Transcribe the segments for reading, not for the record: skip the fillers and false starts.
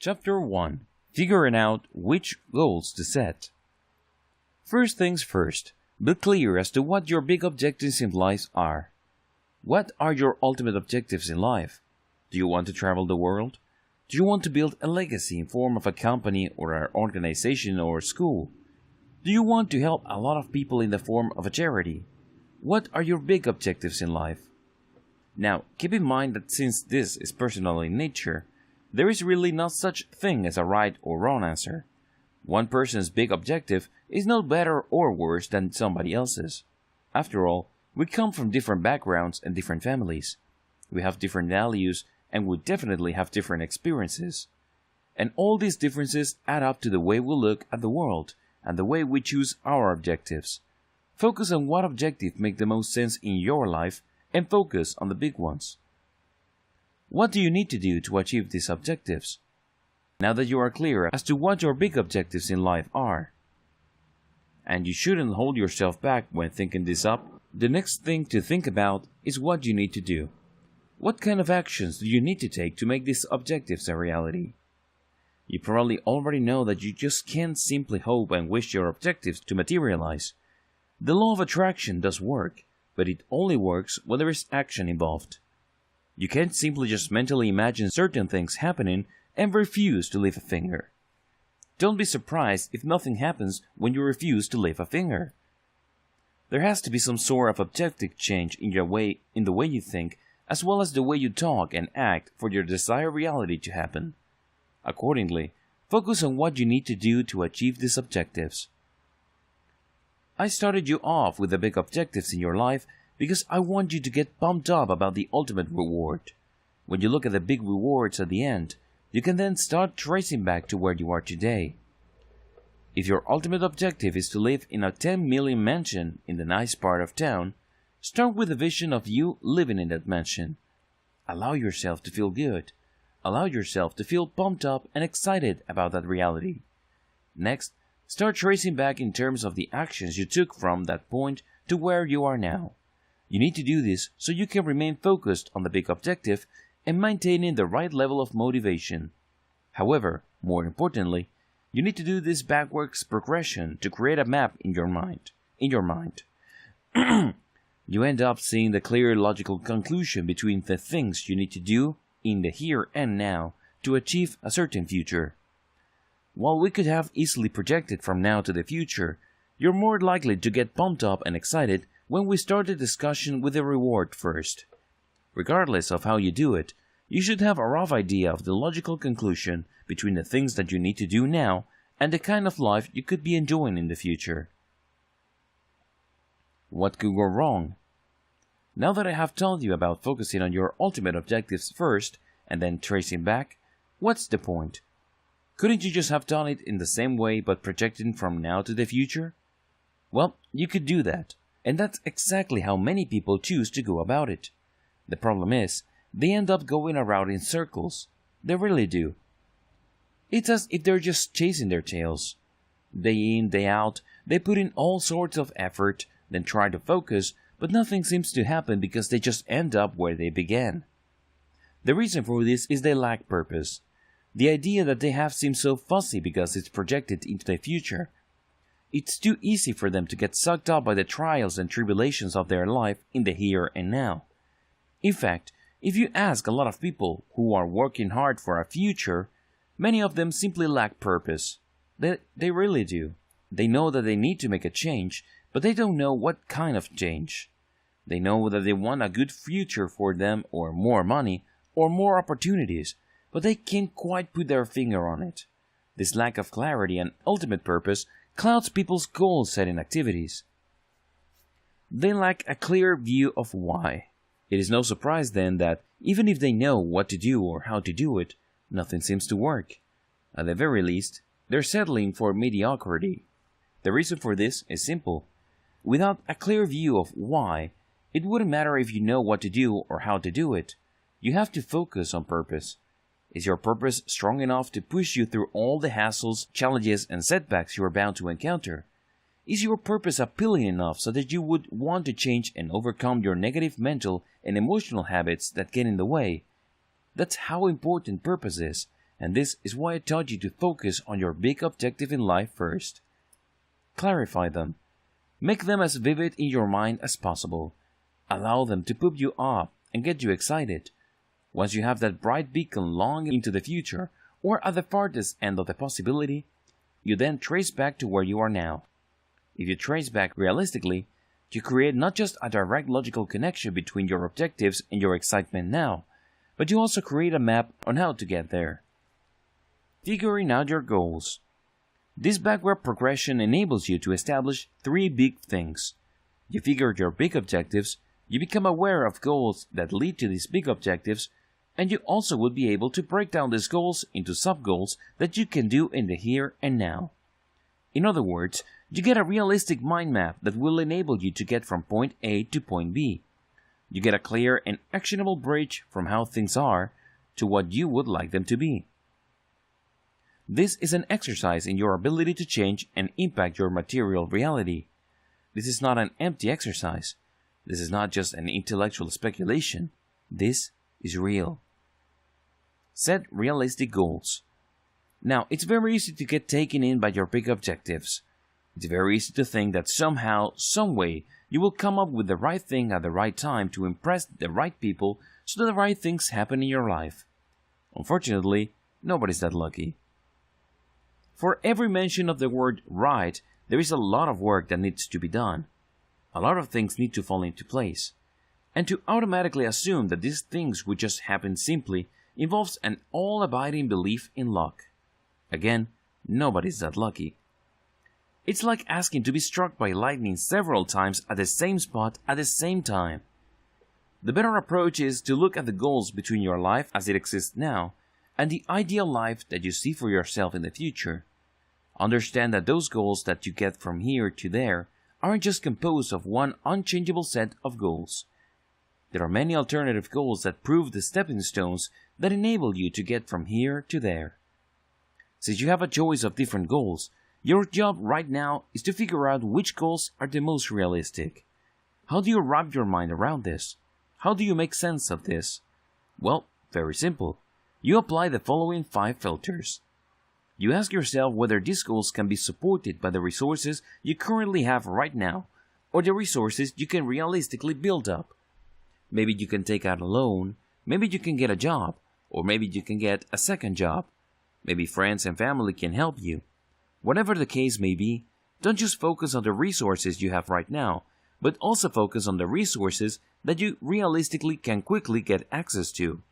Chapter 1. Figuring out which goals to set. First things first, be clear as to what your big objectives in life are. What are your ultimate objectives in life? Do you want to travel the world? Do you want to build a legacy in form of a company or an organization or a school? Do you want to help a lot of people in the form of a charity? What are your big objectives in life? Now, keep in mind that since this is personal in nature, there is really not such thing as a right or wrong answer. One person's big objective is no better or worse than somebody else's. After all, we come from different backgrounds and different families. We have different values and we definitely have different experiences. And all these differences add up to the way we look at the world and the way we choose our objectives. Focus on what objective makes the most sense in your life and focus on the big ones. What do you need to do to achieve these objectives? Now that you are clear as to what your big objectives in life are, and you shouldn't hold yourself back when thinking this up, the next thing to think about is what you need to do. What kind of actions do you need to take to make these objectives a reality? You probably already know that you just can't simply hope and wish your objectives to materialize. The law of attraction does work, but it only works when there is action involved. You can't simply just mentally imagine certain things happening and refuse to lift a finger. Don't be surprised if nothing happens when you refuse to lift a finger. There has to be some sort of objective change in the way you think, as well as the way you talk and act for your desired reality to happen. Accordingly, focus on what you need to do to achieve these objectives. I started you off with the big objectives in your life because I want you to get pumped up about the ultimate reward. When you look at the big rewards at the end, you can then start tracing back to where you are today. If your ultimate objective is to live in a 10 million mansion in the nice part of town, start with a vision of you living in that mansion. Allow yourself to feel good. Allow yourself to feel pumped up and excited about that reality. Next, start tracing back in terms of the actions you took from that point to where you are now. You need to do this so you can remain focused on the big objective and maintaining the right level of motivation. However, more importantly, you need to do this backwards progression to create a map in your mind. You end up seeing the clear logical conclusion between the things you need to do in the here and now to achieve a certain future. While we could have easily projected from now to the future, you're more likely to get pumped up and excited when we start the discussion with the reward first. Regardless of how you do it, you should have a rough idea of the logical conclusion between the things that you need to do now and the kind of life you could be enjoying in the future. What could go wrong? Now that I have told you about focusing on your ultimate objectives first and then tracing back, what's the point? Couldn't you just have done it in the same way but projecting from now to the future? Well, you could do that, and that's exactly how many people choose to go about it. The problem is, they end up going around in circles. They really do. It's as if they're just chasing their tails. Day in, day out, they put in all sorts of effort, then try to focus, but nothing seems to happen because they just end up where they began. The reason for this is they lack purpose. The idea that they have seems so fuzzy because it's projected into the future. It's too easy for them to get sucked up by the trials and tribulations of their life in the here and now. In fact, if you ask a lot of people who are working hard for a future, many of them simply lack purpose. They really do. They know that they need to make a change, but they don't know what kind of change. They know that they want a good future for them or more money or more opportunities, but they can't quite put their finger on it. This lack of clarity and ultimate purpose clouds people's goal-setting activities. They lack a clear view of why. It is no surprise then that even if they know what to do or how to do it, nothing seems to work. At the very least, they're settling for mediocrity. The reason for this is simple. Without a clear view of why, it wouldn't matter if you know what to do or how to do it. You have to focus on purpose. Is your purpose strong enough to push you through all the hassles, challenges, and setbacks you are bound to encounter? Is your purpose appealing enough so that you would want to change and overcome your negative mental and emotional habits that get in the way? That's how important purpose is, And this is why I taught you to focus on your big objective in life first. Clarify them. Make them as vivid in your mind as possible. Allow them to pump you up and get you excited. Once you have that bright beacon long into the future, or at the farthest end of the possibility, you then trace back to where you are now. If you trace back realistically, you create not just a direct logical connection between your objectives and your excitement now, but you also create a map on how to get there. Figuring out your goals. This backward progression enables you to establish 3 big things. You figure your big objectives, you become aware of goals that lead to these big objectives, and you also will be able to break down these goals into sub-goals that you can do in the here and now. In other words, you get a realistic mind map that will enable you to get from point A to point B. You get a clear and actionable bridge from how things are to what you would like them to be. This is an exercise in your ability to change and impact your material reality. This is not an empty exercise. This is not just an intellectual speculation. This is real. Set realistic goals. Now, it's very easy to get taken in by your big objectives. It's very easy to think that somehow, some way, you will come up with the right thing at the right time to impress the right people so that the right things happen in your life. Unfortunately, nobody's that lucky. For every mention of the word right, there is a lot of work that needs to be done. A lot of things need to fall into place. And to automatically assume that these things would just happen simply involves an all-abiding belief in luck. Again, nobody's that lucky. It's like asking to be struck by lightning several times at the same spot at the same time. The better approach is to look at the goals between your life as it exists now and the ideal life that you see for yourself in the future. Understand that those goals that you get from here to there aren't just composed of one unchangeable set of goals. There are many alternative goals that prove the stepping stones that enable you to get from here to there. Since you have a choice of different goals, your job right now is to figure out which goals are the most realistic. How do you wrap your mind around this? How do you make sense of this? Well, very simple. You apply the following 5 filters. You ask yourself whether these goals can be supported by the resources you currently have right now, or the resources you can realistically build up. Maybe you can take out a loan, maybe you can get a job, or maybe you can get a second job. Maybe friends and family can help you. Whatever the case may be, don't just focus on the resources you have right now, but also focus on the resources that you realistically can quickly get access to.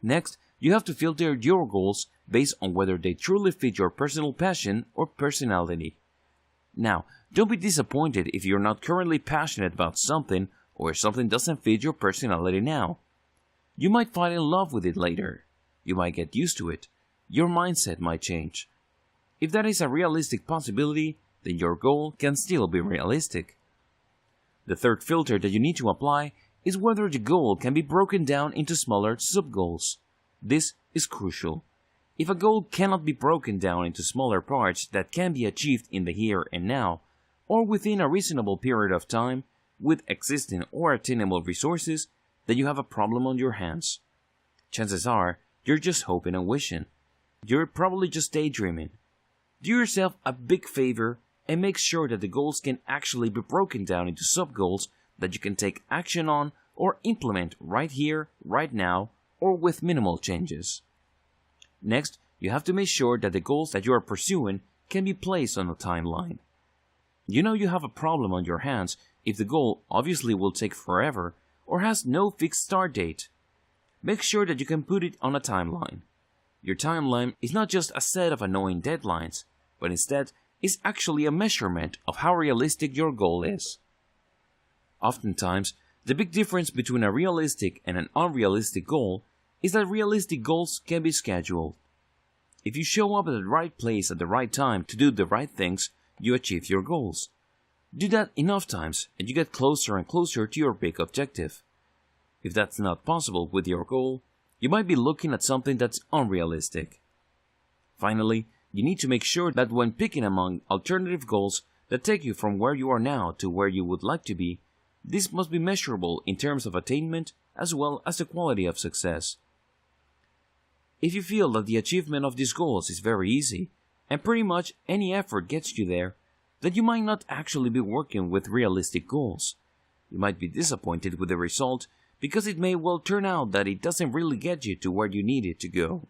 Next, you have to filter your goals based on whether they truly fit your personal passion or personality. Now, don't be disappointed if you're not currently passionate about something or something doesn't fit your personality now. You might fall in love with it later. You might get used to it. Your mindset might change. If that is a realistic possibility, then your goal can still be realistic. The third filter that you need to apply is whether the goal can be broken down into smaller sub-goals. This is crucial. If a goal cannot be broken down into smaller parts that can be achieved in the here and now, or within a reasonable period of time, with existing or attainable resources, then you have a problem on your hands. Chances are, you're just hoping and wishing. You're probably just daydreaming. Do yourself a big favor and make sure that the goals can actually be broken down into sub-goals that you can take action on or implement right here, right now, or with minimal changes. Next, you have to make sure that the goals that you are pursuing can be placed on a timeline. You know you have a problem on your hands if the goal obviously will take forever or has no fixed start date. Make sure that you can put it on a timeline. Your timeline is not just a set of annoying deadlines, but instead is actually a measurement of how realistic your goal is. Oftentimes, the big difference between a realistic and an unrealistic goal is that realistic goals can be scheduled. If you show up at the right place at the right time to do the right things, you achieve your goals. Do that enough times and you get closer and closer to your big objective. If that's not possible with your goal, you might be looking at something that's unrealistic. Finally, you need to make sure that when picking among alternative goals that take you from where you are now to where you would like to be, this must be measurable in terms of attainment as well as the quality of success. If you feel that the achievement of these goals is very easy, and pretty much any effort gets you there, then you might not actually be working with realistic goals. You might be disappointed with the result because it may well turn out that it doesn't really get you to where you need it to go.